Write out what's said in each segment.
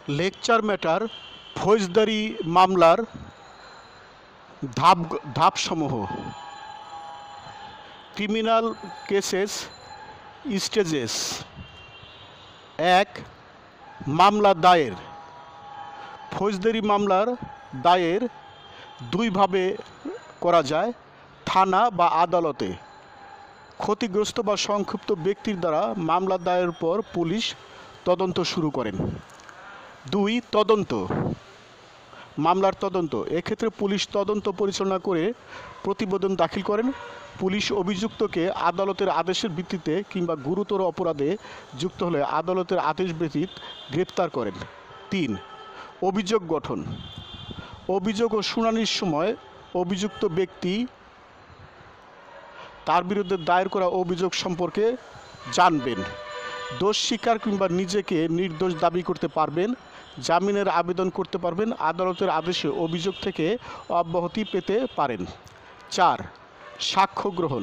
Lecture matter ফৌজদারি মামলার ধাপসমূহ। Criminal cases stages. 1. মামলা দায়ের। ফৌজদারি মামলার দায়ের দুইভাবে করা যায়, থানা বা আদালতে। ক্ষতিগ্রস্ত বা সংক্ষুব্ধ ব্যক্তির দ্বারা মামলা দায়েরের পর পুলিশ তদন্ত শুরু করেন। 2. তদন্ত। মামলার তদন্ত। এক্ষেত্রে পুলিশ তদন্ত পরিচালনা করে প্রতিবেদন দাখিল করেন। পুলিশ অভিযুক্তকে আদালতের আদেশের ভিত্তিতে কিংবা গুরুতর অপরাধে যুক্ত হলে আদালতের আদেশ ব্যতীত গ্রেপ্তার করেন। 3. অভিযোগ গঠন। অভিযোগ ও শুনানির সময় অভিযুক্ত ব্যক্তি তার বিরুদ্ধে দায়ের করা অভিযোগ সম্পর্কে জানবেন, দোষ স্বীকার কিংবা নিজেকে নির্দোষ দাবি করতে পারবেন, জামিনের আবেদন করতে পারবেন, আদালতের আদেশে অভিযোগ থেকে অব্যাহতি পেতে পারেন। 4. সাক্ষ্য গ্রহণ।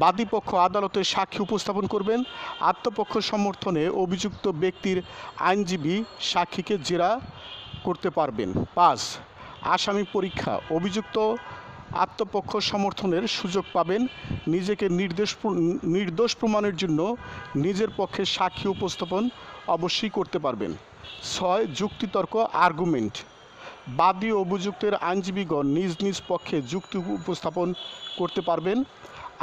বাদীপক্ষ আদালতে সাক্ষী উপস্থাপন করবেন। আত্মপক্ষ সমর্থনে অভিযুক্ত ব্যক্তির আইনজীবী সাক্ষীকে জেরা করতে পারবেন। 5. আসামি পরীক্ষা। অভিযুক্ত আত্মপক্ষ সমর্থনের সুযোগ পাবেন। নিজেকে নির্দোষ প্রমাণের জন্য নিজের পক্ষে সাক্ষী উপস্থাপন অবশ্যই করতে পারবেন। 6. যুক্তিতর্ক আর্গুমেন্ট। বাদী ও অভিযুক্তের আইনজীবীগণ নিজ নিজ পক্ষে যুক্তি উপস্থাপন করতে পারবেন।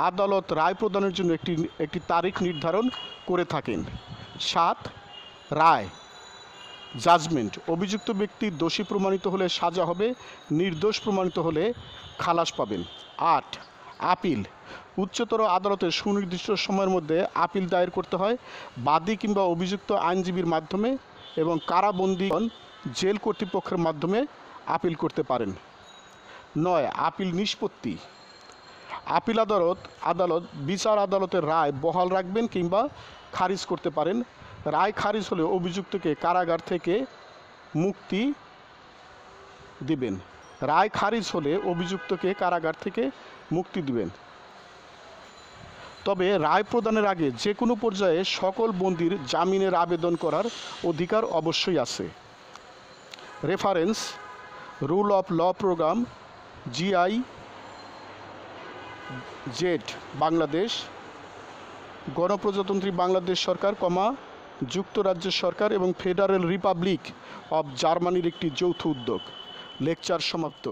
আদালত রায় প্রদানের জন্য একটি তারিখ নির্ধারণ করে থাকেন। 7. রায় জাজমেন্ট। অভিযুক্ত ব্যক্তি দোষী প্রমাণিত হলে সাজা হবে, নির্দোষ প্রমাণিত হলে খালাস পাবেন। 8. আপিল। উচ্চতর আদালতে সুনির্দিষ্ট সময়ের মধ্যে আপিল দায়ের করতে হয়। বাদী কিংবা অভিযুক্ত আইনজীবীর মাধ্যমে এবং কারাবন্দীগণ জেল কর্তৃপক্ষের মাধ্যমে আপিল করতে পারেন। 9. আপিল নিষ্পত্তি। আপিল আদালত বিচার আদালতের রায় বহাল রাখবেন কিংবা খারিজ করতে পারেন। রায় খারিজ হলে অভিযুক্তকে কারাগার থেকে মুক্তি দিবেন। রায় খারিজ হলে অভিযুক্তকে কারাগার থেকে মুক্তি দিবেন। তবে রায় প্রদানের আগে যে কোনো পর্যায়ে সকল বন্দীর জামিনের আবেদন করার অধিকার অবশ্যই আছে। Reference: rule of law program, GIZ Bangladesh, গণপ্রজাতন্ত্রী বাংলাদেশ সরকার, যুক্তরাজ্য সরকার এবং ফেডারেল রিপাবলিক অব জার্মানির একটি যৌথ উদ্যোগ। লেকচার সমাপ্ত।